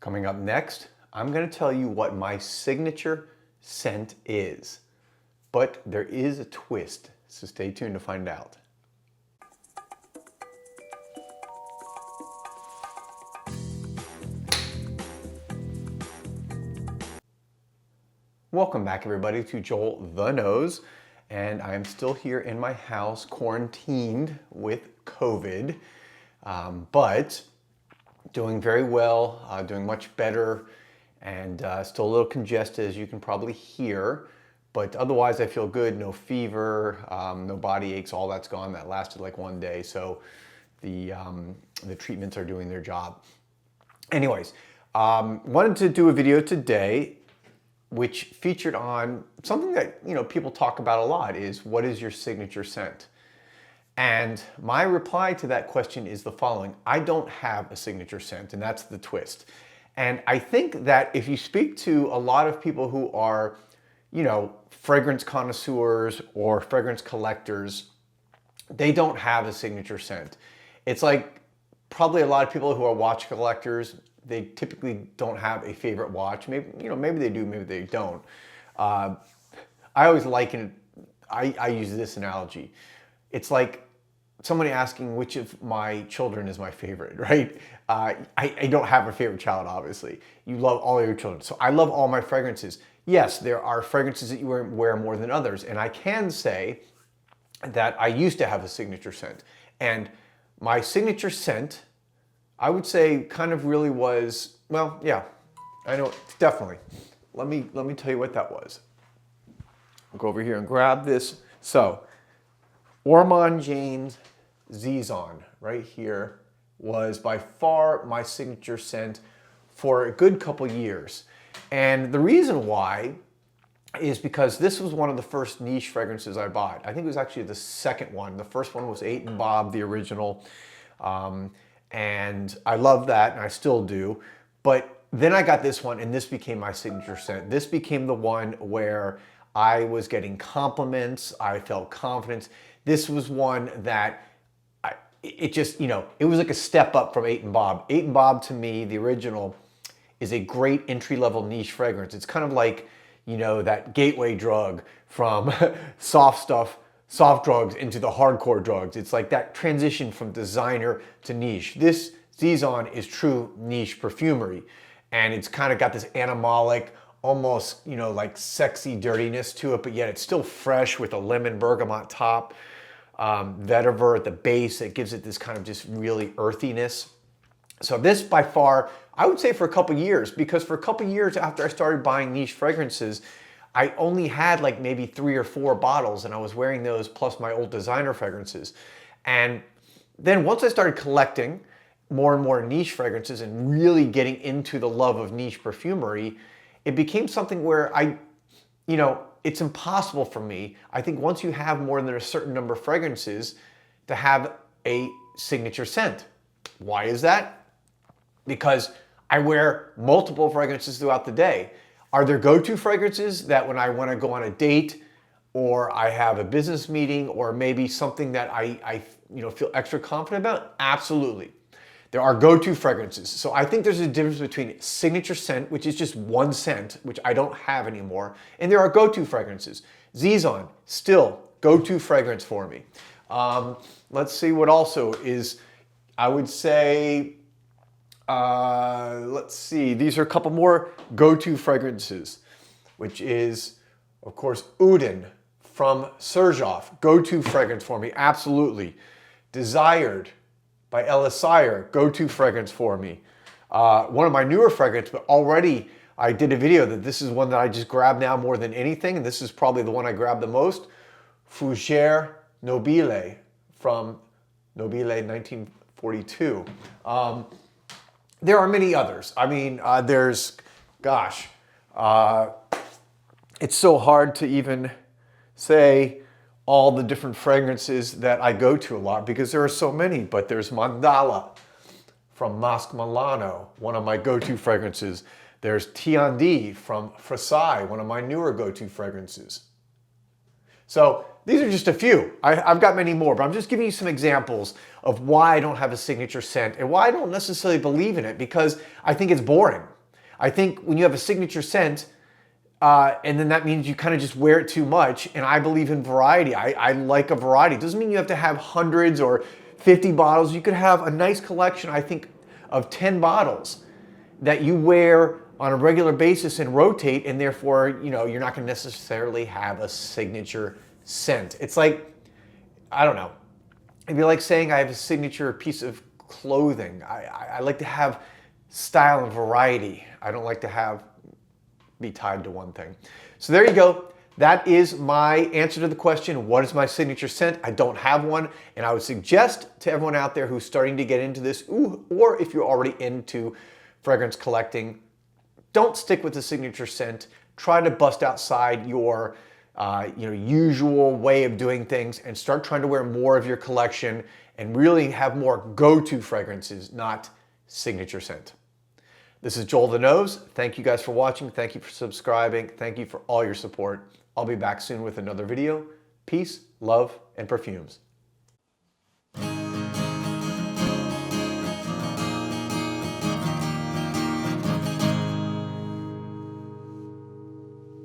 Coming up next, I'm going to tell you what my signature scent is. But there is a twist, so stay tuned to find out. Welcome back everybody to Joel the Nose, and I'm still here in my house quarantined with COVID, but doing very well, doing much better, and still a little congested as you can probably hear, but otherwise I feel good. No fever, no body aches, all that's gone. That lasted like one day, so the treatments are doing their job. Anyways, wanted to do a video today which featured on something that people talk about a lot, is what is your signature scent? And my reply to that question is the following: I don't have a signature scent, and that's the twist. And I think that if you speak to a lot of people who are, fragrance connoisseurs or fragrance collectors, they don't have a signature scent. It's like probably a lot of people who are watch collectors, they typically don't have a favorite watch. Maybe, maybe they do, maybe they don't. I always liken it, I use this analogy. It's like somebody asking which of my children is my favorite, right? I don't have a favorite child, obviously. You love all your children. So I love all my fragrances. Yes, there are fragrances that you wear more than others. And I can say that I used to have a signature scent. And my signature scent, I would say, kind of really was, well, yeah, I know, definitely. Let me tell you what that was. I'll go over here and grab this. So, Ormond Jane's Zizon right here was by far my signature scent for a good couple years. And the reason why is because this was one of the first niche fragrances I bought. I think it was actually the second one. The first one was 8 and Bob, the original. And I love that, and I still do. But then I got this one, and this became my signature scent. This became the one where I was getting compliments, I felt confidence. This was one that it was like a step up from 8 and Bob. 8 and Bob, to me, the original, is a great entry-level niche fragrance. It's kind of like, that gateway drug from soft drugs into the hardcore drugs. It's like that transition from designer to niche. This Zizon is true niche perfumery, and it's kind of got this animalic, almost, like sexy dirtiness to it, but yet it's still fresh with a lemon bergamot top, vetiver at the base that gives it this kind of just really earthiness. So this, by far, I would say for a couple years, because for a couple years after I started buying niche fragrances, I only had like maybe 3 or 4 bottles, and I was wearing those plus my old designer fragrances. And then once I started collecting more and more niche fragrances and really getting into the love of niche perfumery, it became something where it's impossible for me, I think, once you have more than a certain number of fragrances, to have a signature scent. Why is that? Because I wear multiple fragrances throughout the day. Are there go-to fragrances that when I want to go on a date, or I have a business meeting, or maybe something that I feel extra confident about? Absolutely. There are go-to fragrances. So I think there's a difference between signature scent, which is just one scent, which I don't have anymore, and there are go-to fragrances. Zizon, still go-to fragrance for me. Let's see what also is, I would say, let's see, these are a couple more go-to fragrances, which is, of course, Udin from Serjoff, go-to fragrance for me, absolutely. Desired by Elisire, go-to fragrance for me. One of my newer fragrances, but already I did a video that this is one that I just grab now more than anything, and this is probably the one I grab the most. Fougère Nobile from Nobile 1942. There are many others. I mean, it's so hard to even say all the different fragrances that I go to a lot because there are so many, but there's Mandala from Masque Milano, one of my go-to fragrances. There's Tiandi from Versailles, one of my newer go-to fragrances. So these are just a few. I've got many more, but I'm just giving you some examples of why I don't have a signature scent and why I don't necessarily believe in it, because I think it's boring. I think when you have a signature scent, and then that means you kind of just wear it too much. And I believe in variety. I like a variety. It doesn't mean you have to have hundreds or 50 bottles. You could have a nice collection, I think, of 10 bottles that you wear on a regular basis and rotate, and therefore, you know, you're not going to necessarily have a signature scent. It's like, I don't know. It'd be like saying I have a signature piece of clothing. I like to have style and variety. I don't like to be tied to one thing. So there you go. That is my answer to the question, what is my signature scent? I don't have one, and I would suggest to everyone out there who's starting to get into this, or if you're already into fragrance collecting, don't stick with the signature scent. Try to bust outside your usual way of doing things and start trying to wear more of your collection and really have more go-to fragrances, not signature scent. This is Joel the Nose. Thank you guys for watching. Thank you for subscribing. Thank you for all your support. I'll be back soon with another video. Peace, love, and perfumes.